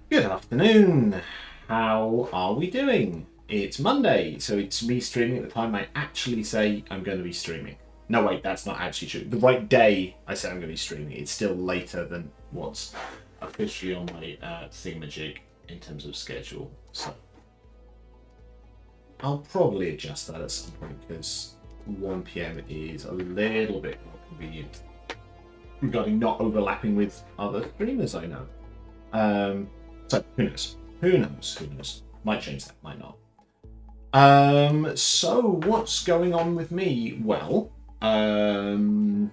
Good afternoon. How are we doing? It's Monday, so it's me streaming at the time I actually say I'm going to be streaming. No, wait, that's not actually true. The right day I say I'm going to be streaming. It's still later than what's officially on my thingamajig in terms of schedule. So I'll probably adjust that at some point because 1 p.m. is a little bit more convenient regarding not overlapping with other streamers I know. So who knows? Who knows? Who knows? Might change that, might not. So what's going on with me? Well, the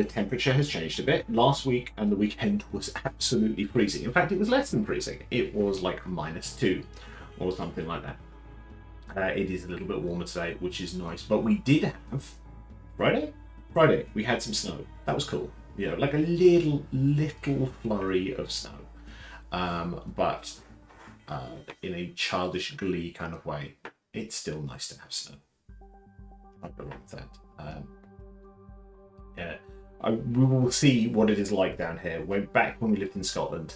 temperature has changed a bit. Last week and the weekend was absolutely freezing. In fact, it was less than freezing. It was like -2 or something like that. It is a little bit warmer today, which is nice. But we did have Friday. We had some snow. That was cool. You know, like a little flurry of snow. But in a childish glee kind of way, it's still nice to have snow. I go wrong with that. Yeah, we will see what it is like down here. Back when we lived in Scotland,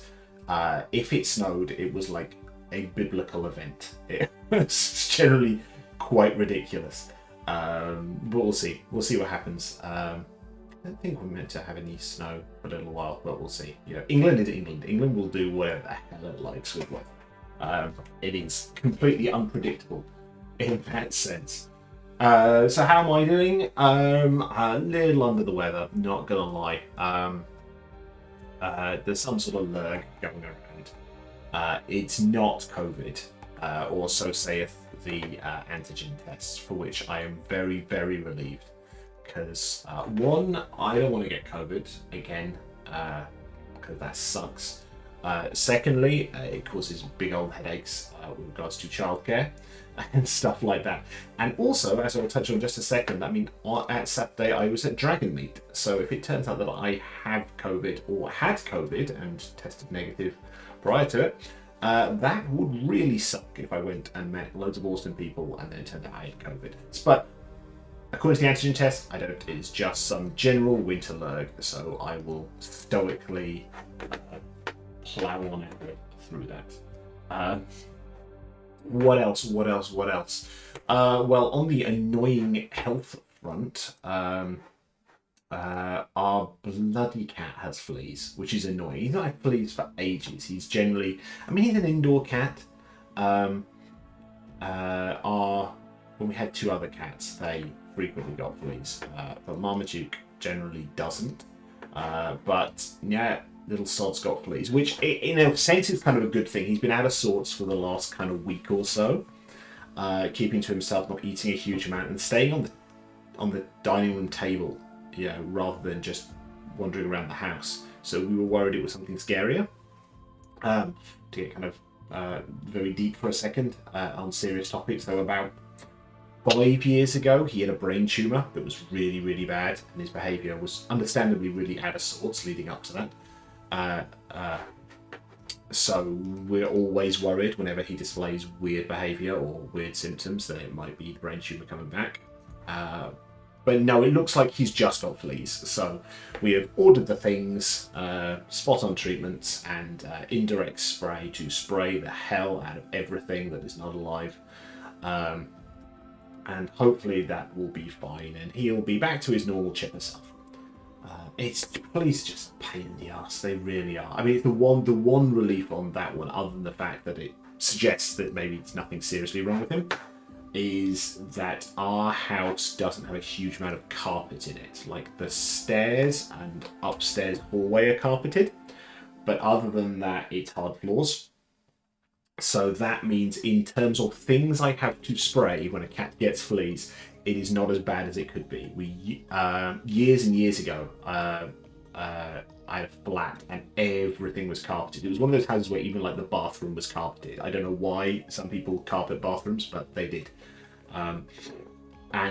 if it snowed, it was like a biblical event. It was generally quite ridiculous. But we'll see. We'll see what happens. I don't think we're meant to have any snow for a little while, but we'll see. You know, England is England. England will do whatever the hell it likes with weather. It is completely unpredictable in that sense. So how am I doing? A little under the weather, not gonna lie. There's some sort of lurg going around. It's not COVID, or so saith the antigen tests, for which I am very, very relieved. Because one, I don't want to get COVID again, because that sucks. Secondly, it causes big old headaches with regards to childcare and stuff like that. And also, as I'll touch on in just a second, I mean, at Saturday I was at Dragonmeet. So if it turns out that I have COVID or had COVID and tested negative prior to it, that would really suck if I went and met loads of awesome people and then it turned out I had COVID. But according to the antigen test, I don't. It's just some general winter lurg, so I will stoically plow on through that. What else? Well, on the annoying health front, our bloody cat has fleas, which is annoying. He's not had fleas for ages. He's generally, I mean, he's an indoor cat. When we had two other cats, they frequently got fleas, but Marmaduke generally doesn't. But yeah, little sod's got fleas, which in a sense is kind of a good thing. He's been out of sorts for the last kind of week or so, keeping to himself, not eating a huge amount, and staying on the dining room table, you know, rather than just wandering around the house. So we were worried it was something scarier. To get kind of very deep for a second on serious topics, though, about 5 years ago, he had a brain tumour that was really, really bad, and his behaviour was understandably really out of sorts leading up to that. So we're always worried whenever he displays weird behaviour or weird symptoms that it might be the brain tumour coming back. But no, it looks like he's just got fleas. So we have ordered the things, spot-on treatments, and indirect spray to spray the hell out of everything that is not alive. And hopefully that will be fine, and he'll be back to his normal chipper self. Fleas just a pain in the ass. They really are. I mean, the one relief on that one, other than the fact that it suggests that maybe it's nothing seriously wrong with him, is that our house doesn't have a huge amount of carpet in it. Like the stairs and upstairs hallway are carpeted, but other than that, it's hard floors. So that means in terms of things I have to spray when a cat gets fleas, it is not as bad as it could be. Years and years ago, I had a flat and everything was carpeted. It was one of those houses where even like the bathroom was carpeted. I don't know why some people carpet bathrooms, but they did. And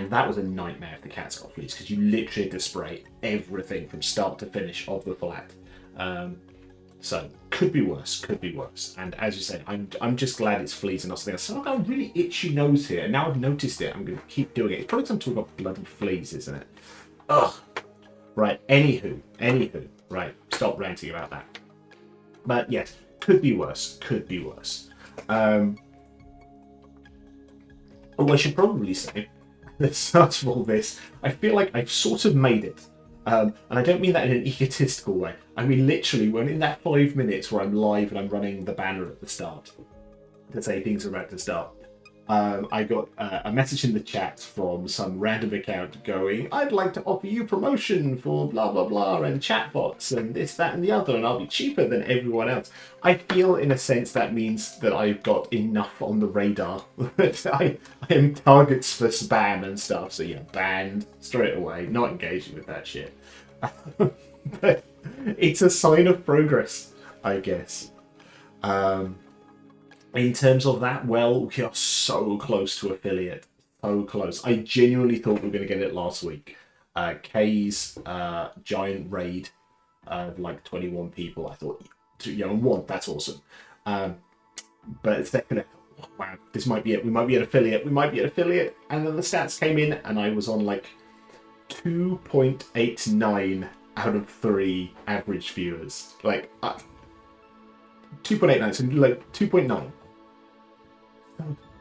that was a nightmare if the cat's got fleas, because you literally had to spray everything from start to finish of the flat. So could be worse. And as you said, I'm just glad it's fleas and not something else. So I've got a really itchy nose here, and now I've noticed it. I'm going to keep doing it. It's probably because I'm talking about bloody fleas, isn't it? Ugh. Right. Anywho. Right. Stop ranting about that. But yes, Could be worse. Could be worse. Oh, I should probably say, at the start of all this, I feel like I've sort of made it. And I don't mean that in an egotistical way. I mean literally, when in that 5 minutes where I'm live and I'm running the banner at the start to say things are about to start, I got a message in the chat from some random account going, I'd like to offer you promotion for blah, blah, blah, and chatbots and this, that, and the other, and I'll be cheaper than everyone else. I feel, in a sense, that means that I've got enough on the radar that I am targets for spam and stuff. So, yeah, banned straight away, not engaging with that shit. But it's a sign of progress, I guess. In terms of that, well, we are so close to affiliate. So close. I genuinely thought we were going to get it last week. Kay's giant raid of like 21 people. I thought, and one, that's awesome. But second, wow, this might be it. We might be at affiliate. We might be at affiliate. And then the stats came in, and I was on like 2.89 out of 3 average viewers. Like 2.89, so like 2.9.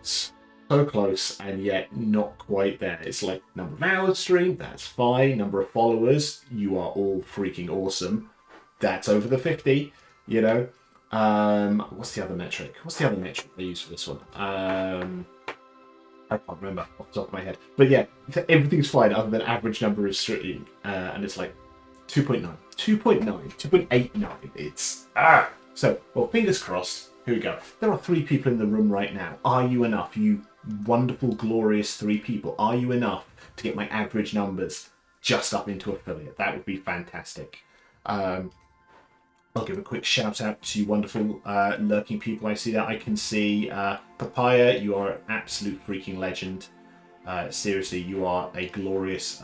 So close, and yet not quite there. It's like number of hours streamed, that's fine. Number of followers, you are all freaking awesome. That's over the 50, you know. What's the other metric? What's the other metric they use for this one? I can't remember off the top of my head. But yeah, everything's fine other than average number of streamed. And it's like 2.9, 2.9, 2.89. It's So, well, fingers crossed. Here we go. There are 3 people in the room right now. Are you enough? You wonderful, glorious 3 people. Are you enough to get my average numbers just up into affiliate? That would be fantastic. I'll give a quick shout out to you wonderful lurking people. I see that. I can see Papaya, you are an absolute freaking legend. Seriously, you are a glorious,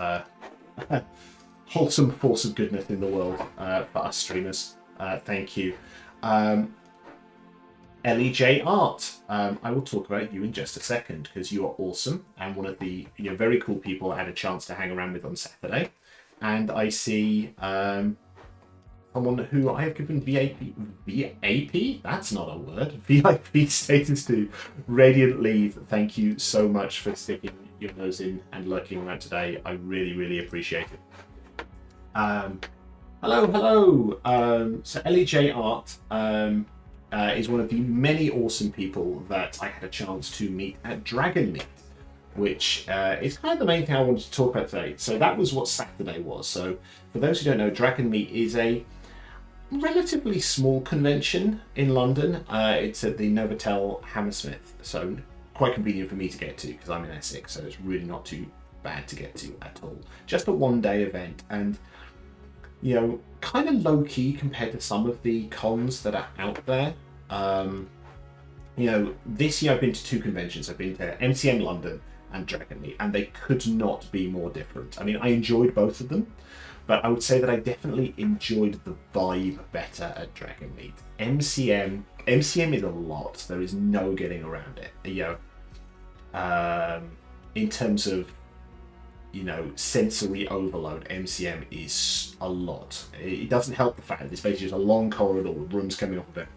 wholesome force of goodness in the world for us streamers. Thank you. LEJ Art, I will talk about you in just a second because you are awesome and one of the very cool people I had a chance to hang around with on Saturday. And I see someone who I have given VIP? That's not a word. VIP status to, Radiant Leave. Thank you so much for sticking your nose in and lurking around today. I really, really appreciate it. Hello. So LEJ Art is one of the many awesome people that I had a chance to meet at Dragonmeet, which is kind of the main thing I wanted to talk about today. So that was what Saturday was. So for those who don't know, Dragonmeet is a relatively small convention in London. It's at the Novotel Hammersmith, so quite convenient for me to get to because I'm in Essex, so it's really not too bad to get to at all. Just a one-day event, and kind of low-key compared to some of the cons that are out there. This year I've been to 2 conventions. I've been to MCM London and Dragonmeet, and they could not be more different. I mean, I enjoyed both of them, but I would say that I definitely enjoyed the vibe better at Dragonmeet. MCM is a lot. There is no getting around it. In terms of sensory overload, MCM is a lot. It doesn't help the fact that it's basically just a long corridor with rooms coming off of it,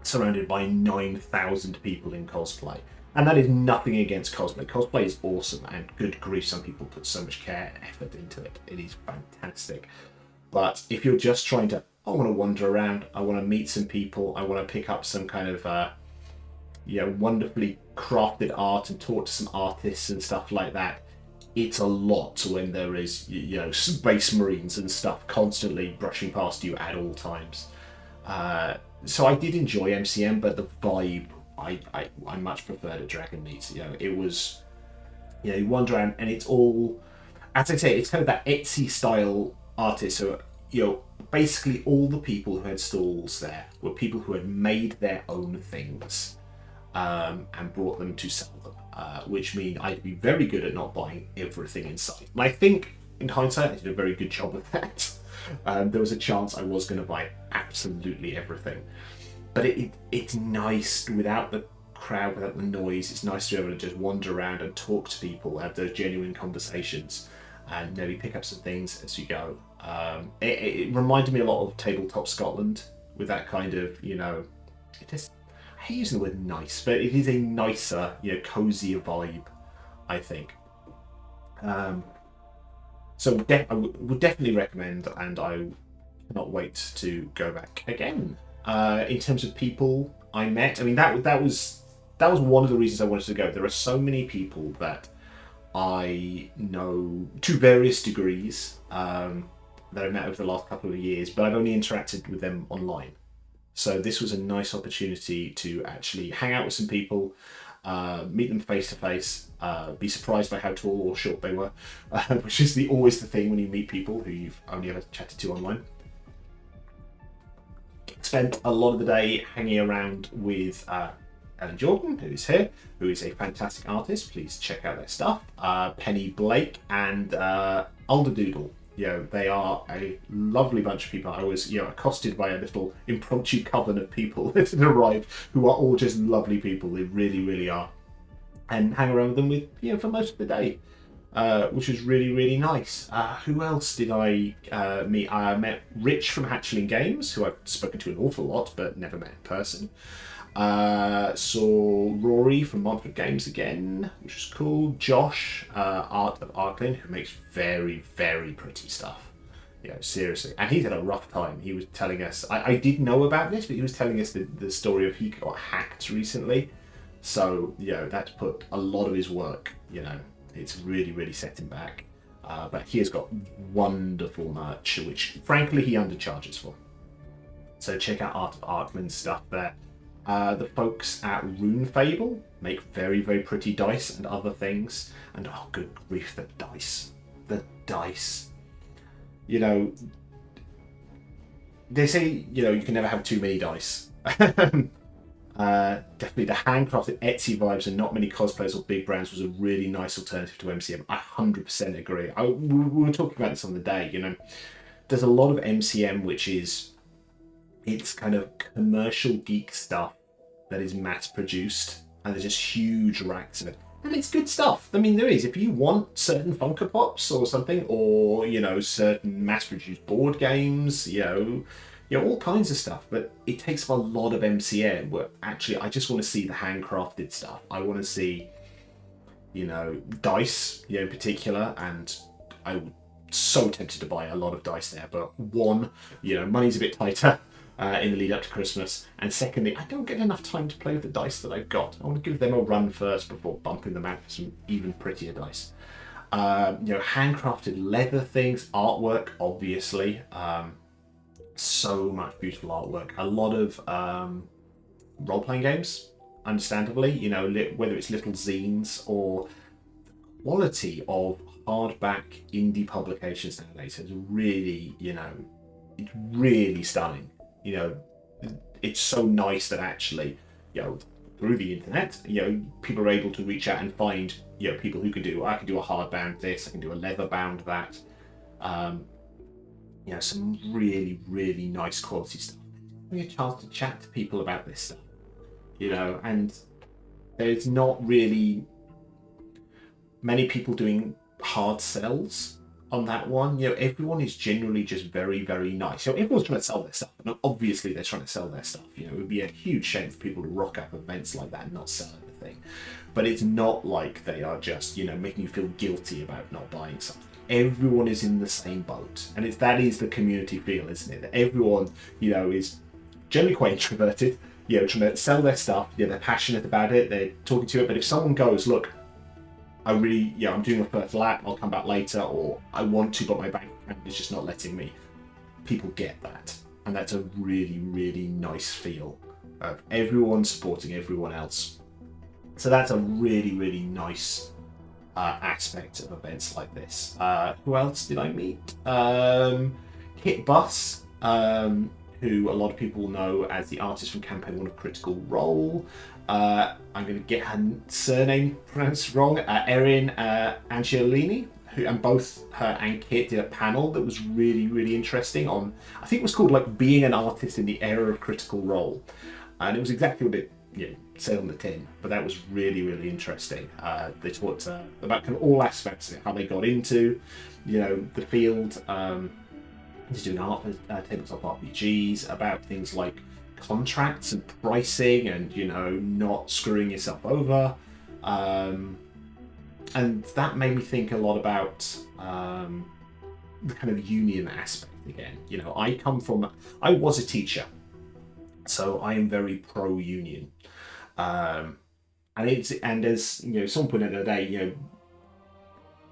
surrounded by 9,000 people in cosplay. And that is nothing against cosplay. Cosplay is awesome, and good grief, some people put so much care and effort into it. It is fantastic. But if you're just trying to, I want to wander around, I want to meet some people, I want to pick up some kind of wonderfully crafted art and talk to some artists and stuff like that, it's a lot when there is, Space Marines and stuff constantly brushing past you at all times. So I did enjoy MCM, but the vibe I much preferred at Dragonmeet. It was, you wander around and it's all, as I say, it's kind of that Etsy style artist. So, basically all the people who had stalls there were people who had made their own things and brought them to sell them. Which means I'd be very good at not buying everything in sight. And I think, in hindsight, I did a very good job of that. There was a chance I was going to buy absolutely everything. But it's nice without the crowd, without the noise. It's nice to be able to just wander around and talk to people, have those genuine conversations, and maybe pick up some things as you go. It reminded me a lot of Tabletop Scotland, with that kind of, it just, I hate using the word nice, but it is a nicer, cozier vibe, I think. So I would definitely recommend, and I cannot wait to go back again. In terms of people I met, I mean that was one of the reasons I wanted to go. There are so many people that I know to various degrees that I've met over the last couple of years, but I've only interacted with them online. So this was a nice opportunity to actually hang out with some people, meet them face to face, be surprised by how tall or short they were, which is always the thing when you meet people who you've only ever chatted to online. Spent a lot of the day hanging around with Ellen Jordan, who is here, who is a fantastic artist. Please check out their stuff. Penny Blake and Alderdoodle. They are a lovely bunch of people. I was, accosted by a little impromptu coven of people that had arrived, who are all just lovely people. They really, really are. And hang around with them for most of the day, which was really, really nice. Who else did I meet? I met Rich from Hatchling Games, who I've spoken to an awful lot, but never met in person. Saw Rory from Montfort Games again, which was cool. Josh, Art of Arklin, who makes very, very pretty stuff. Seriously. And he's had a rough time. He was telling us, I did know about this, but he was telling us the story of he got hacked recently. So, that's put a lot of his work, it's really, really set him back. But he has got wonderful merch, which frankly he undercharges for. So check out Art of Arkman's stuff there. The folks at Rune Fable make very, very pretty dice and other things. And oh, good grief, the dice. The dice. They say, you can never have too many dice. Definitely the handcrafted Etsy vibes and not many cosplayers or big brands was a really nice alternative to MCM. I 100% agree. We were talking about this on the day, there's a lot of MCM which is, it's kind of commercial geek stuff that is mass produced and there's just huge racks of it. And it's good stuff. I mean, there is. If you want certain Funko Pops or something, or, certain mass produced board games, all kinds of stuff, but it takes up a lot of MCM where actually I just want to see the handcrafted stuff. I want to see, dice, in particular, and I'm so tempted to buy a lot of dice there, but one, money's a bit tighter in the lead up to Christmas, and secondly, I don't get enough time to play with the dice that I've got. I want to give them a run first before bumping them out for some even prettier dice. Handcrafted leather things, artwork, obviously. So much beautiful artwork. A lot of role-playing games, understandably, whether it's little zines or quality of hardback indie publications nowadays is really, it's really stunning. It's so nice that actually, through the internet, people are able to reach out and find, people who can do, I can do a hardbound this, I can do a leather bound that. Some really, really nice quality stuff. Having a chance to chat to people about this stuff, and there's not really many people doing hard sells on that one. Everyone is generally just very, very nice. Everyone's trying to sell their stuff, and obviously they're trying to sell their stuff. It would be a huge shame for people to rock up events like that and not sell anything. But it's not like they are just, making you feel guilty about not buying something. Everyone is in the same boat, and that is the community feel, isn't it? That everyone, is generally quite introverted, trying to sell their stuff. They're passionate about it, they're talking to it. But if someone goes, look, I'm doing a first lap, I'll come back later, or I want to, but my bank account is just not letting me. People get that, and that's a really, really nice feel of everyone supporting everyone else. So that's a really, really nice aspect of events like this. Who else did I meet? Kit Buss, who a lot of people know as the artist from Campaign 1 of Critical Role. I'm going to get her surname pronounced wrong. Erin Angelini, and both her and Kit did a panel that was really, really interesting on, I think it was called being an artist in the era of Critical Role. And it was exactly what it said on the tin, but that was really, really interesting. They talked about kind of all aspects of it, how they got into, the field, He's doing art for tabletop RPGs, about things like contracts and pricing and, you know, not screwing yourself over. And that made me think a lot about the kind of union aspect again. You know, I was a teacher, so I am very pro-union. And as you know, someone put it the other day,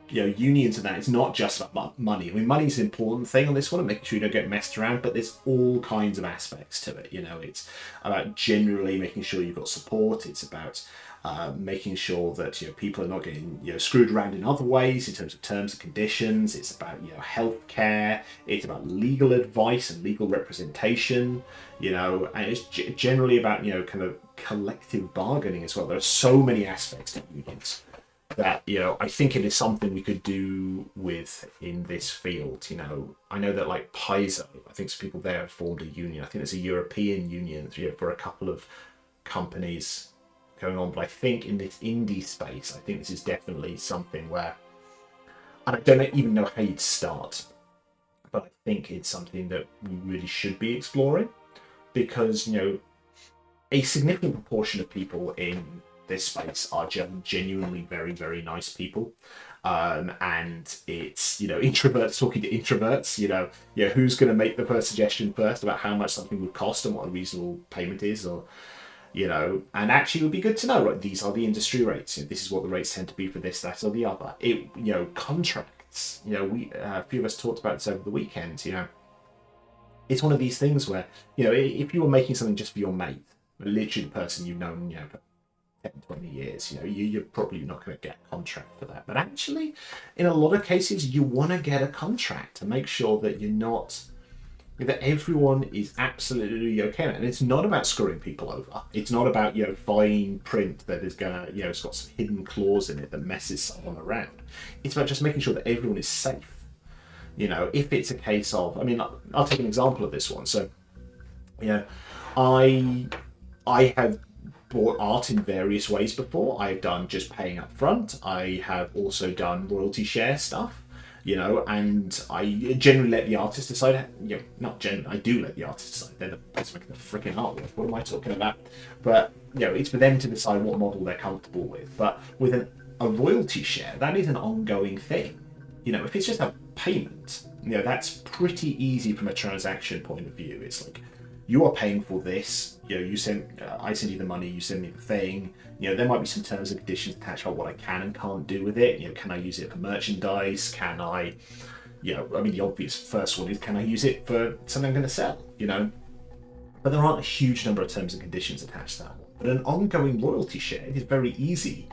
unions and that, it's not just about money. I mean, money's an important thing on this one, and making sure you don't get messed around, but there's all kinds of aspects to it. You know, it's about generally making sure you've got support. It's about making sure that, you know, people are not getting, you know, screwed around in other ways in terms of terms and conditions. It's about, you know, healthcare. It's about legal advice and legal representation. You know, and it's generally about, you know, kind of collective bargaining as well. There are so many aspects to unions that, you know, I think it is something we could do with in this field. You know, I know that like Paizo, I think some people there have formed a union. I think there's a European union, you know, for a couple of companies going on, but I think in this indie space, I think this is definitely something where, and I don't even know how you'd start, but I think it's something that we really should be exploring, because, you know, a significant proportion of people in this space are genuinely very, very nice people. And it's, you know, introverts talking to introverts, you know, who's going to make the first suggestion first about how much something would cost and what a reasonable payment is, or, you know, and actually it would be good to know, right, these are the industry rates, you know, this is what the rates tend to be for this, that, or the other. You know, contracts, you know, a few of us talked about this over the weekend, you know, it's one of these things where, you know, if you were making something just for your mate, literally the person you've known, you know, 10, 20 years, you know, you're probably not going to get a contract for that. But actually, in a lot of cases, you want to get a contract to make sure that that everyone is absolutely okay. And it's not about screwing people over. It's not about, you know, fine print that is going to, you know, it's got some hidden clause in it that messes someone around. It's about just making sure that everyone is safe. You know, if it's a case of, I mean, I'll take an example of this one. So, you know, I have bought art in various ways before. I've done just paying up front. I have also done royalty share stuff, you know, and I generally let the artist decide, you know, not generally, I do let the artist decide. They're the person making the freaking artwork. What am I talking about? But, you know, it's for them to decide what model they're comfortable with. But with a royalty share, that is an ongoing thing. You know, if it's just a payment, you know, that's pretty easy from a transaction point of view. It's like, you are paying for this, you know, I send you the money, you send me the thing, you know, there might be some terms and conditions attached about what I can and can't do with it. You know, can I use it for merchandise? Can I, you know, I mean, the obvious first one is, can I use it for something I'm going to sell, you know? But there aren't a huge number of terms and conditions attached to that one. But an ongoing royalty share, it is very easy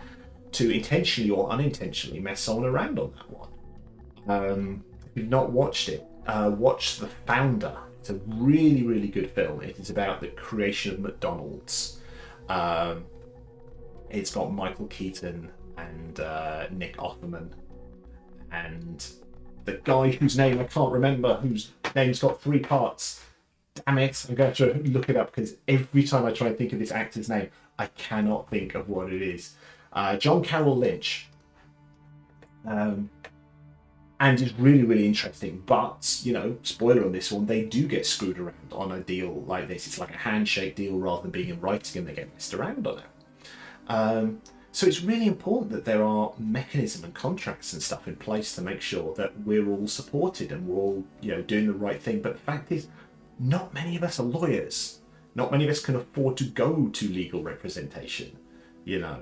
to intentionally or unintentionally mess someone around on that one. If you've not watched it, watch The Founder. It's a really, really good film. It is about the creation of McDonald's. It's got Michael Keaton and Nick Offerman and the guy whose name I can't remember, whose name's got 3 parts. Damn it, I'm going to have to look it up, because every time I try and think of this actor's name, I cannot think of what it is. John Carroll Lynch. And it's really, really interesting. But, you know, spoiler on this one, they do get screwed around on a deal like this. It's like a handshake deal rather than being in writing, and they get messed around on it. So it's really important that there are mechanism and contracts and stuff in place to make sure that we're all supported and we're all, you know, doing the right thing. But the fact is, not many of us are lawyers. Not many of us can afford to go to legal representation, you know.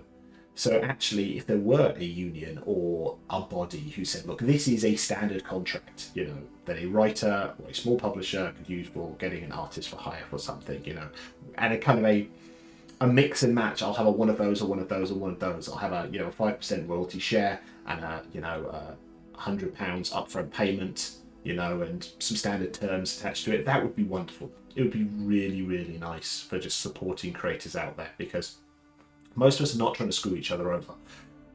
So actually, if there were a union or a body who said, look, this is a standard contract, you know, that a writer or a small publisher could use for getting an artist for hire for something, you know, and a kind of a mix and match. I'll have one of those or one of those or one of those. I'll have a, you know, a 5% royalty share and a, you know, £100 upfront payment, you know, and some standard terms attached to it. That would be wonderful. It would be really, really nice for just supporting creators out there, because most of us are not trying to screw each other over.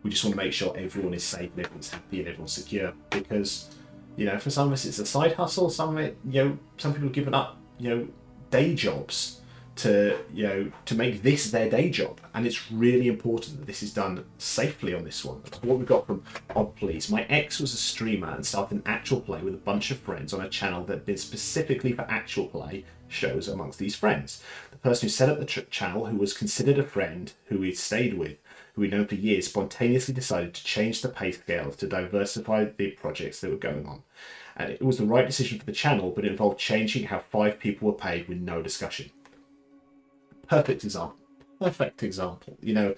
We just want to make sure everyone is safe, everyone's happy, and everyone's secure. Because, you know, for some of us it's a side hustle. Some of it, you know, some people have given up, you know, day jobs to to make this their day job, and it's really important that this is done safely on this one. That's what we got from Odd Please. My ex was a streamer and started an actual play with a bunch of friends on a channel that had been specifically for actual play shows amongst these friends. The person who set up the channel, who was considered a friend, who we'd stayed with, who we'd known for years, spontaneously decided to change the pay scales to diversify the projects that were going on. And it was the right decision for the channel, but it involved changing how 5 people were paid with no discussion. Perfect example. Perfect example. You know,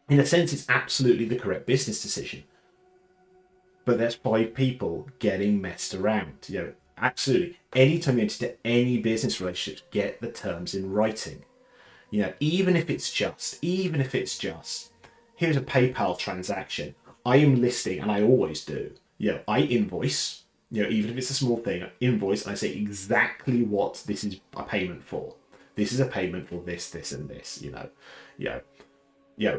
in a sense, it's absolutely the correct business decision. But there's 5 people getting messed around. You know, absolutely. Anytime you enter any business relationships, get the terms in writing. You know, even if it's just, here's a PayPal transaction. I am listing, and I always do. You know, I invoice. You know, even if it's a small thing, I invoice, and I say exactly what this is a payment for. This is a payment for this, this, and this. You know,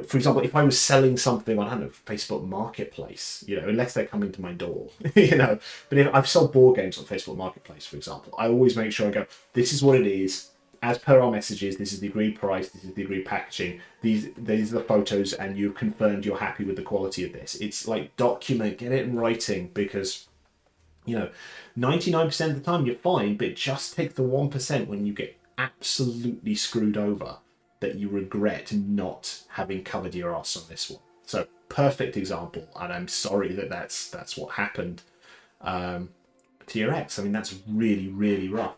for example, if I was selling something on, I don't know, Facebook Marketplace, you know, unless they're coming to my door, you know, but if I've sold board games on Facebook Marketplace, for example, I always make sure I go, this is what it is, as per our messages, this is the agreed price, this is the agreed packaging, these are the photos, and you've confirmed you're happy with the quality of this. It's like, document, get it in writing, because, you know, 99% of the time you're fine, but just take the 1% when you get absolutely screwed over, that you regret not having covered your ass on this one. So perfect example, and I'm sorry that that's what happened to your ex. I mean, that's really, really rough.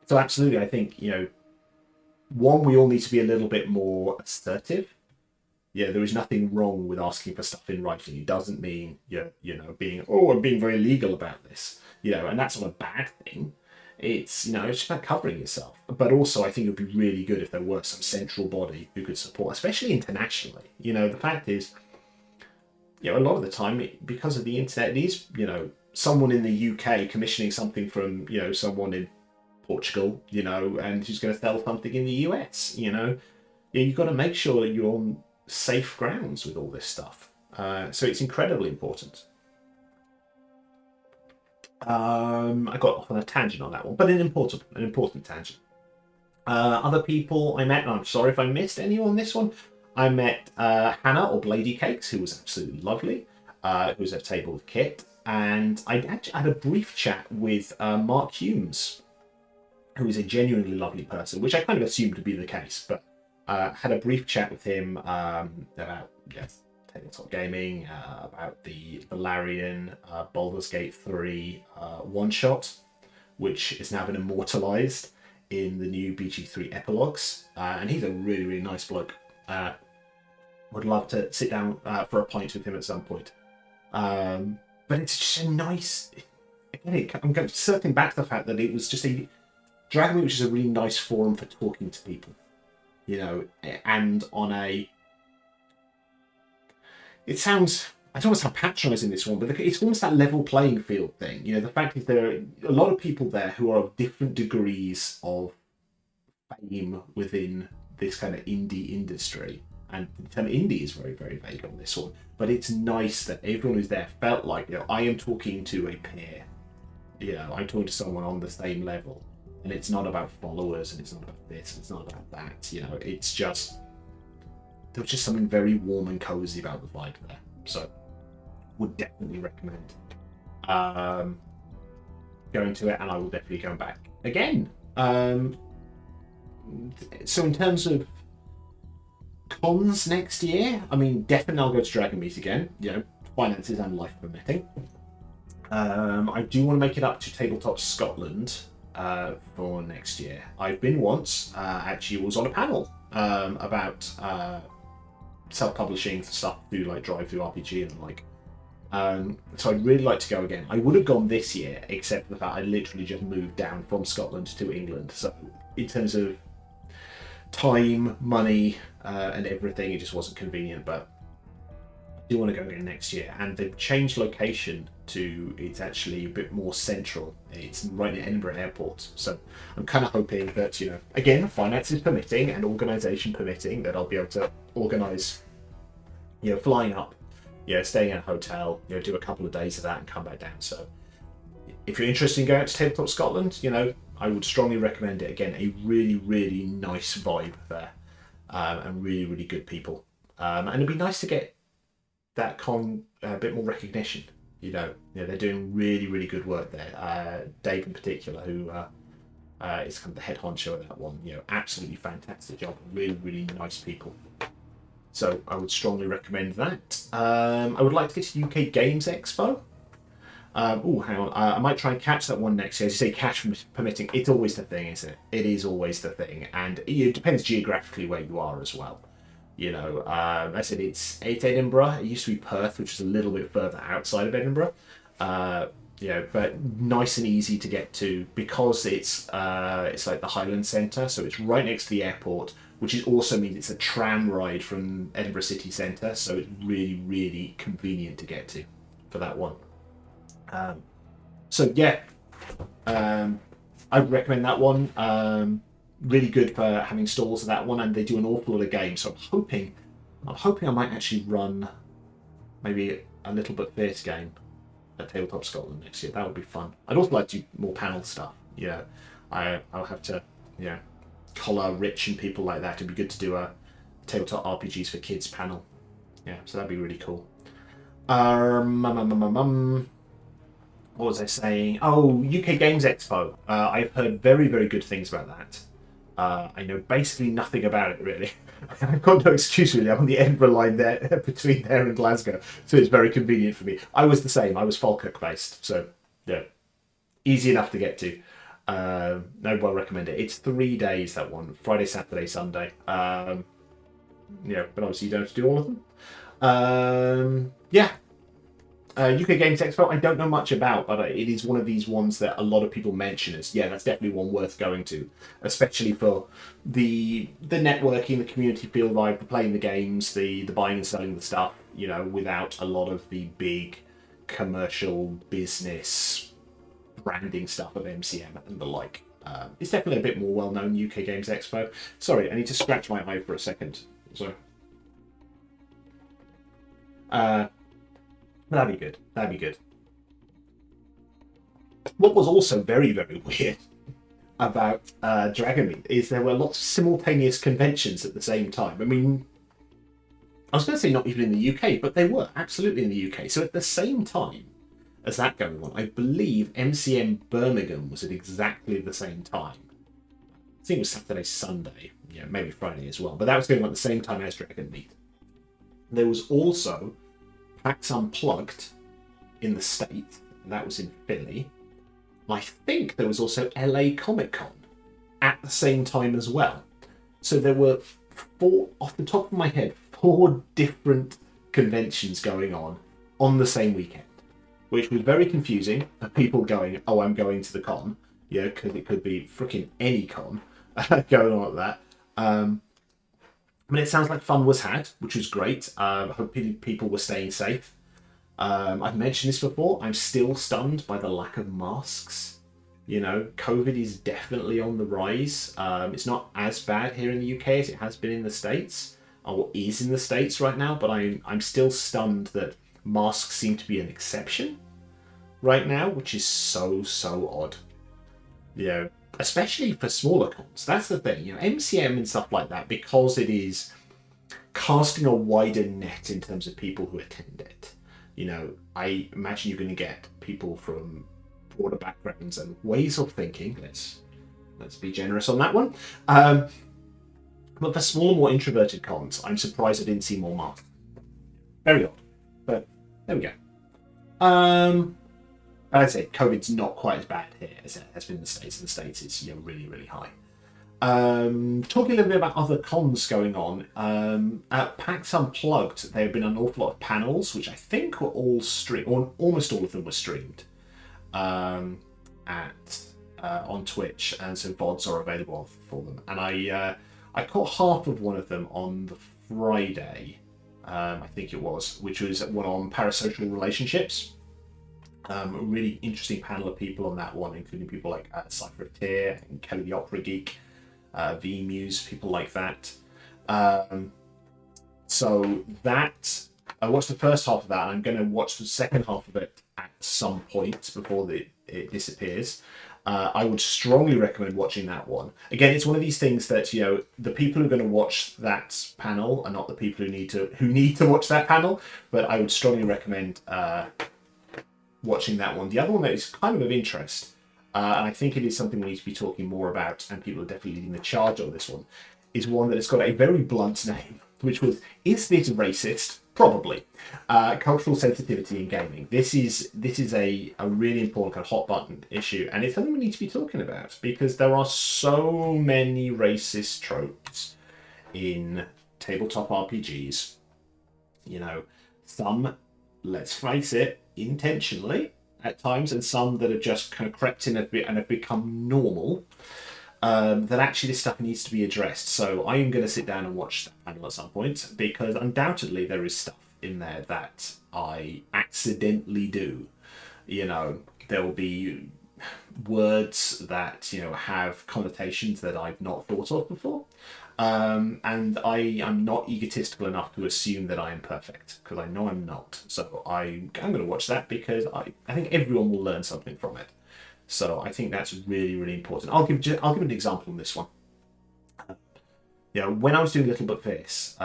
So absolutely, I think, you know, one, we all need to be a little bit more assertive. Yeah, there is nothing wrong with asking for stuff in writing. It doesn't mean you know, being, I'm being very legal about this. You know, and that's not a bad thing. It's, you know, it's just about covering yourself. But also, I think it would be really good if there were some central body who could support, especially internationally. You know, the fact is, you know, a lot of the time, because of the internet, it is, you know, someone in the UK commissioning something from, you know, someone in Portugal, you know, and who's going to sell something in the US, you know. Yeah, you've got to make sure that you're on safe grounds with all this stuff. So it's incredibly important. I got off on a tangent on that one, but an important tangent. Other people I met, and I'm sorry if I missed anyone on this one. I met Hannah, or Blady Cakes, who was absolutely lovely, who was at a table with Kit, and I actually had a brief chat with Mark Humes, who is a genuinely lovely person, which I kind of assumed to be the case, but had a brief chat with him about tabletop gaming, about the Valarian Baldur's Gate 3 one-shot, which has now been immortalised in the new BG3 epilogues, and he's a really, really nice bloke. Would love to sit down for a pint with him at some point. But it's just a nice... Again, I'm circling back to the fact that it was just a... Dragonmeet was just a really nice forum for talking to people, you know, and on a... It sounds... I don't want to sound patronising this one, but it's almost that level playing field thing. You know, the fact is there are a lot of people there who are of different degrees of fame within this kind of indie industry. And the term indie is very, very vague on this one. But it's nice that everyone who's there felt like, you know, I am talking to a peer. You know, I'm talking to someone on the same level. And it's not about followers, and it's not about this, and it's not about that. You know, it's just... There was just something very warm and cozy about the vibe there. So, would definitely recommend going to it, and I will definitely go back again. So in terms of cons next year, I mean, definitely I'll go to Dragonmeet again, you know, finances and life permitting. I do want to make it up to Tabletop Scotland for next year. I've been once, actually was on a panel about self-publishing stuff through like Drive-Thru RPG and the like. So I'd really like to go again. I would have gone this year, except for the fact I literally just moved down from Scotland to England. So in terms of time, money, and everything, it just wasn't convenient. But I do want to go again next year. And they've changed location to, it's actually a bit more central. It's right near Edinburgh Airport. So I'm kind of hoping that, you know, again, finances permitting and organisation permitting, that I'll be able to organise, you know, flying up, you know, staying in a hotel, you know, do a couple of days of that and come back down. So if you're interested in going out to Tabletop Scotland, I would strongly recommend it. Again, a really, really nice vibe there, and really, really good people. And it'd be nice to get that con a bit more recognition. They're doing really, really good work there. Dave in particular, who is kind of the head honcho of that one. Absolutely fantastic job. Really, really nice people. So I would strongly recommend that. I would like to get to UK Games Expo. Hang on. I might try and catch that one next year. As you say, cash permitting, it's always the thing, isn't it? It is always the thing. And it depends geographically where you are as well. I said it's Edinburgh. It used to be Perth, which is a little bit further outside of Edinburgh. But nice and easy to get to because it's like the Highland Centre, so it's right next to the airport, which also means it's a tram ride from Edinburgh city centre, so it's really, really convenient to get to for that one. I'd recommend that one. Really good for having stalls of that one, and they do an awful lot of games. So I'm hoping I might actually run maybe a little bit fierce game at Tabletop Scotland next year. That would be fun. I'd also like to do more panel stuff. I'll have to collar Rich and people like that. It'd be good to do a Tabletop RPGs for Kids panel. So that'd be really cool. What was I saying? Oh, UK Games Expo. I've heard very, very good things about that. I know basically nothing about it, really. I've got no excuse, really. I'm on the Edinburgh line there, between there and Glasgow, so it's very convenient for me. I was the same. I was Falkirk based, so easy enough to get to. I well recommend it. It's 3 days, that one. Friday, Saturday, Sunday. But obviously you don't have to do all of them. UK Games Expo, I don't know much about, but it is one of these ones that a lot of people mention as, that's definitely one worth going to, especially for the networking, the community feel vibe, the playing the games, the buying and selling the stuff, without a lot of the big commercial business branding stuff of MCM and the like. It's definitely a bit more well-known, UK Games Expo. Sorry, I need to scratch my eye for a second. So, that'd be good. That'd be good. What was also very, very weird about Dragonmeet is there were lots of simultaneous conventions at the same time. I mean, I was going to say not even in the UK, but they were absolutely in the UK. So at the same time as that going on, I believe MCM Birmingham was at exactly the same time. I think it was Saturday, Sunday, maybe Friday as well. But that was going on at the same time as Dragonmeet. There was also PAX Unplugged in the States, and that was in Philly. And I think there was also LA Comic Con at the same time as well. So there were 4, off the top of my head, 4 different conventions going on the same weekend, which was very confusing for people going, oh, I'm going to the con, because it could be freaking any con going on at that. But it sounds like fun was had, which was great. I hope people were staying safe. I've mentioned this before. I'm still stunned by the lack of masks. COVID is definitely on the rise. It's not as bad here in the UK as it has been in the States, or is in the States right now, but I'm still stunned that masks seem to be an exception right now, which is so odd. Especially for smaller cons. That's the thing. MCM and stuff like that, because it is casting a wider net in terms of people who attend it. I imagine you're going to get people from broader backgrounds and ways of thinking. Let's be generous on that one. But for smaller, more introverted cons, I'm surprised I didn't see more masks. Very odd. But there we go. As I say, COVID's not quite as bad here as it has been in the States. In the States, it's really, really high. Talking a little bit about other cons going on, at PAX Unplugged, there have been an awful lot of panels, which I think were all streamed, or almost all of them were streamed on Twitch, and so VODs are available for them. And I caught half of one of them on the Friday, I think it was, which was one on parasocial relationships. A really interesting panel of people on that one, including people like Cypher of Tyr and Kelly the Opera Geek, V-Muse, people like that. So that, I watched the first half of that, and I'm going to watch the second half of it at some point before it disappears. I would strongly recommend watching that one. Again, it's one of these things that, you know, the people who are going to watch that panel are not the people who need to watch that panel, but I would strongly recommend watching that one. The other one that is kind of interest, and I think it is something we need to be talking more about, and people are definitely leading the charge on this one, is one that has got a very blunt name, which was, is this racist? Probably. Cultural sensitivity in gaming. This is a really important kind of hot button issue, and it's something we need to be talking about because there are so many racist tropes in tabletop RPGs. You know, some, let's face it, intentionally at times, and some that have just kind of crept in a bit and have become normal. That actually this stuff needs to be addressed. So I am going to sit down and watch that panel at some point because undoubtedly there is stuff in there that I accidentally do. You know, there will be words that, you know, have connotations that I've not thought of before. And I'm not egotistical enough to assume that I am perfect because I know I'm not. So I'm going to watch that because I think everyone will learn something from it. So I think that's really, really important. I'll give an example on this one. When I was doing Little But Fierce,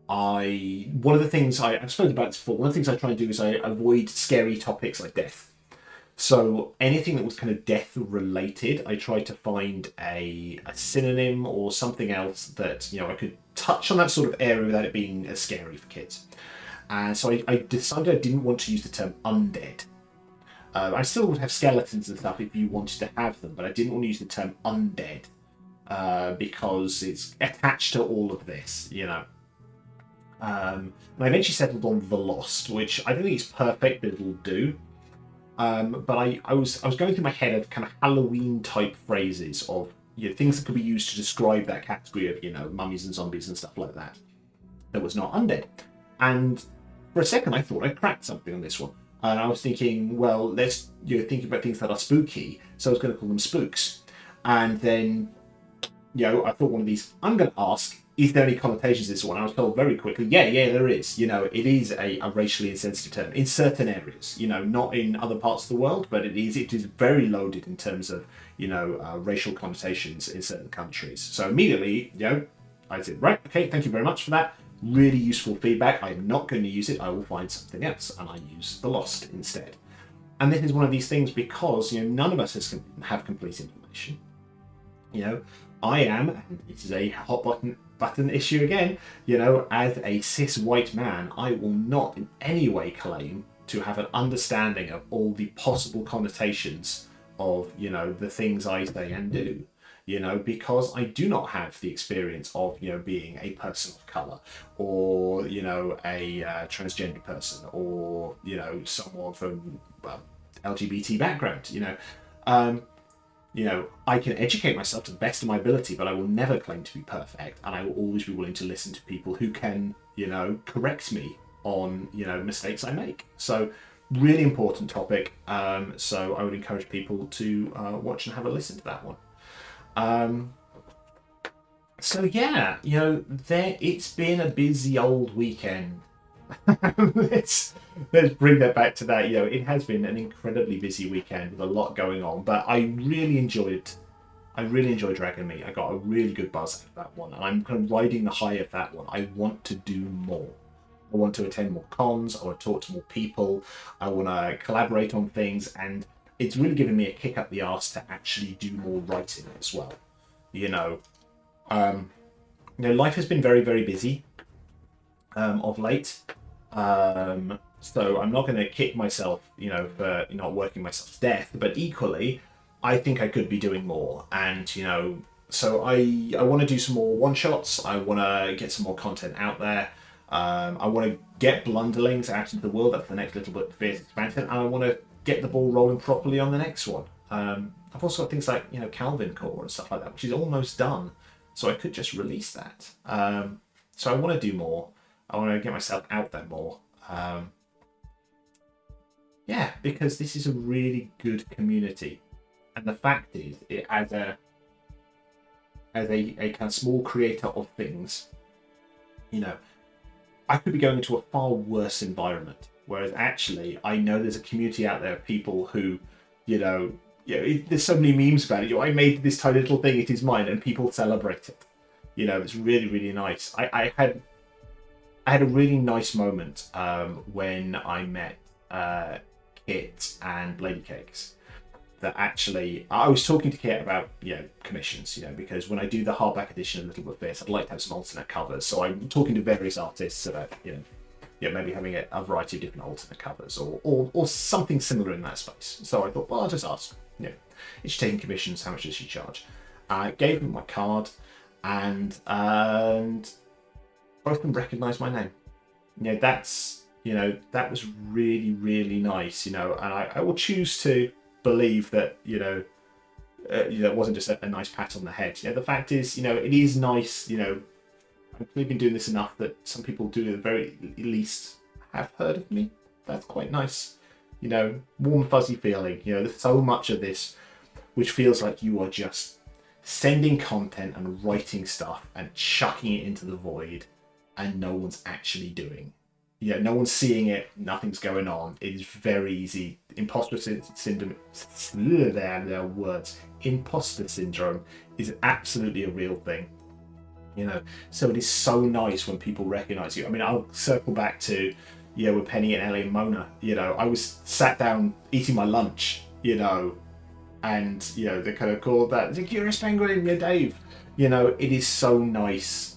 one of the things I've spoken about this before. One of the things I try and do is I avoid scary topics like death. So anything that was kind of death related, I tried to find a synonym or something else that, you know, I could touch on that sort of area without it being as scary for kids. And so I decided I didn't want to use the term undead. I still would have skeletons and stuff if you wanted to have them, but I didn't want to use the term undead because it's attached to all of this, you know. And I eventually settled on the Lost, which I don't think is perfect, but it'll do. But I was going through my head of kind of Halloween type phrases of, you know, things that could be used to describe that category of, you know, mummies and zombies and stuff like that. That was not undead. And for a second, I thought I cracked something on this one. And I was thinking, well, let's, you know, think about things that are spooky. So I was going to call them spooks. And then, you know, I thought one of these, I'm going to ask, is there any connotations to this one? I was told very quickly, yeah, there is. You know, it is a racially insensitive term in certain areas, you know, not in other parts of the world, but it is very loaded in terms of, you know, racial connotations in certain countries. So immediately, you know, I said, right, okay, thank you very much for that. Really useful feedback. I'm not going to use it. I will find something else, and I use the Lost instead. And this is one of these things because, you know, none of us have complete information. You know, I am, and it is a hot button issue again. You know, as a cis white man, I will not in any way claim to have an understanding of all the possible connotations of, you know, the things I say and do. You know, because I do not have the experience of, you know, being a person of colour or, you know, a transgender person or, you know, someone from, well, LGBT background, you know. I can educate myself to the best of my ability, but I will never claim to be perfect, and I will always be willing to listen to people who can, you know, correct me on, you know, mistakes I make. So really important topic. So I would encourage people to watch and have a listen to that one. So yeah, you know, it's been a busy old weekend. let's bring that back to that. You know, it has been an incredibly busy weekend with a lot going on, but I really enjoyed Dragonmeet. I got a really good buzz out of that one, and I'm kind of riding the high of that one. I want to do more. I want to attend more cons. I want to talk to more people. I want to collaborate on things, and it's really given me a kick up the arse to actually do more writing as well. You know, life has been very, very busy of late. So I'm not going to kick myself, you know, for not working myself to death. But equally, I think I could be doing more. And, you know, so I want to do some more one-shots. I want to get some more content out there. I want to get Blunderlings out into the world. That's the next Little Bit Fierce expansion. And I want to get the ball rolling properly on the next one. I've also got things like, you know, Calvin Core and stuff like that, which is almost done. So I could just release that. So I want to do more. I want to get myself out there more. Yeah, because this is a really good community. And the fact is, it as a kind of small creator of things, you know, I could be going into a far worse environment Whereas actually, I know there's a community out there of people who, there's so many memes about it. I made this tiny little thing, it is mine, and people celebrate it. It's really, really nice. I had a really nice moment when I met Kit and Lady Cakes. That actually, I was talking to Kit about commissions, because when I do the hardback edition of Little But Fierce, I'd like to have some alternate covers. So I'm talking to various artists about maybe having a variety of different alternate covers or something similar in that space. So I thought, well, I'll just ask. Is she taking commissions? How much does she charge? I gave them my card, and both of them recognised my name. That was really, really nice. And I will choose to believe that it wasn't just a nice pat on the head. The fact is, it is nice. I've been doing this enough that some people do at the very least have heard of me. That's quite nice. Warm fuzzy feeling. There's so much of this which feels like you are just sending content and writing stuff and chucking it into the void, and no one's actually doing. No one's seeing it, nothing's going on. It is very easy. Imposter syndrome, imposter syndrome is absolutely a real thing. So it is so nice when people recognize you. I mean, I'll circle back to, with Penny and Ellie and Mona. I was sat down eating my lunch, and, they kind of called that, the Curious Penguin, Dave. It is so nice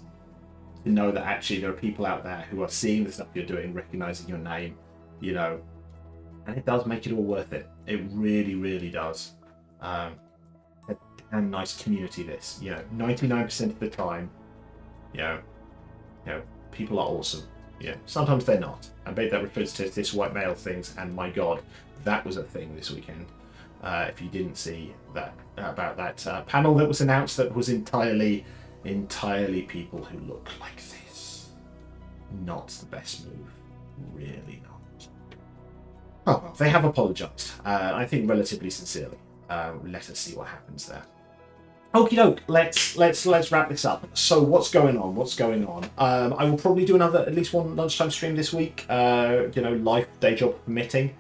to know that actually there are people out there who are seeing the stuff you're doing, recognizing your name, and it does make it all worth it. It really, really does. A damn nice community, this. 99% of the time, people are awesome. Sometimes they're not. I bet that refers to this white male things, and my God, that was a thing this weekend. If you didn't see that about that panel that was announced, that was entirely people who look like this. Not the best move, really not. Oh, they have apologised. I think relatively sincerely. Let us see what happens there. Okie doke, let's wrap this up. So what's going on? I will probably do at least one lunchtime stream this week. Life, day job permitting.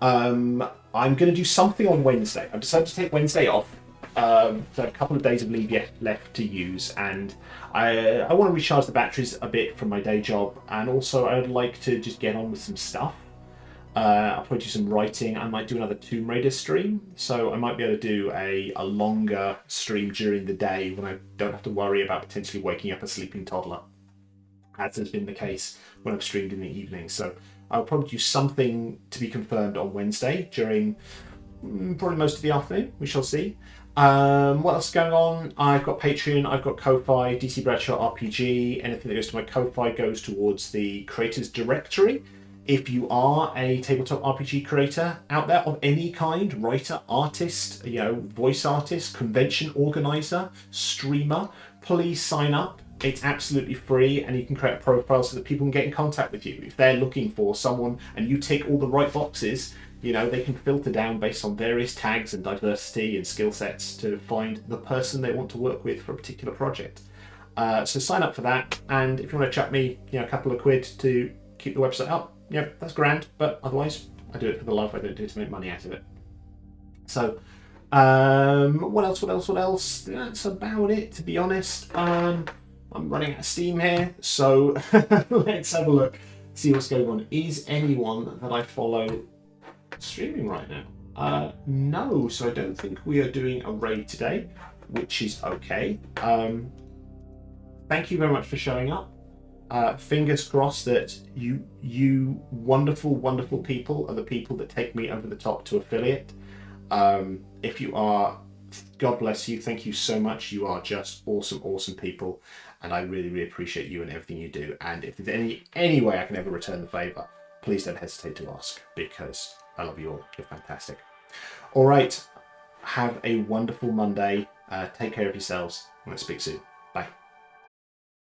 I'm going to do something on Wednesday. I've decided to take Wednesday off. So a couple of days of leave left to use, and I want to recharge the batteries a bit from my day job, and also I would like to just get on with some stuff. I'll probably do some writing. I might do another Tomb Raider stream, so I might be able to do a longer stream during the day when I don't have to worry about potentially waking up a sleeping toddler, as has been the case when I've streamed in the evening. So I'll probably do something to be confirmed on Wednesday during probably most of the afternoon. We shall see. What else is going on? I've got Patreon, I've got Ko-Fi, DC Bradshaw RPG. Anything that goes to my Ko-Fi goes towards the creators directory. If you are a tabletop RPG creator out there of any kind, writer, artist, voice artist, convention organizer, streamer, please sign up. It's absolutely free, and you can create a profile so that people can get in contact with you. If they're looking for someone and you tick all the right boxes, they can filter down based on various tags and diversity and skill sets to find the person they want to work with for a particular project. So sign up for that, and if you want to chuck me a couple of quid to keep the website up, that's grand, but otherwise I do it for the love. I don't do it to make money out of it. So what else? That's about it, to be honest. I'm running out of steam here, so let's have a look, see what's going on. Is anyone that I follow streaming right now? No, so I don't think we are doing a raid today, which is okay. Thank you very much for showing up. Fingers crossed that you wonderful people are the people that take me over the top to affiliate. If you are, God bless you. Thank you so much. You are just awesome people, and I really, really appreciate you and everything you do. And if there's any way I can ever return the favour, please don't hesitate to ask, because I love you all. You're fantastic. All right. Have a wonderful Monday. Take care of yourselves. Let's speak soon.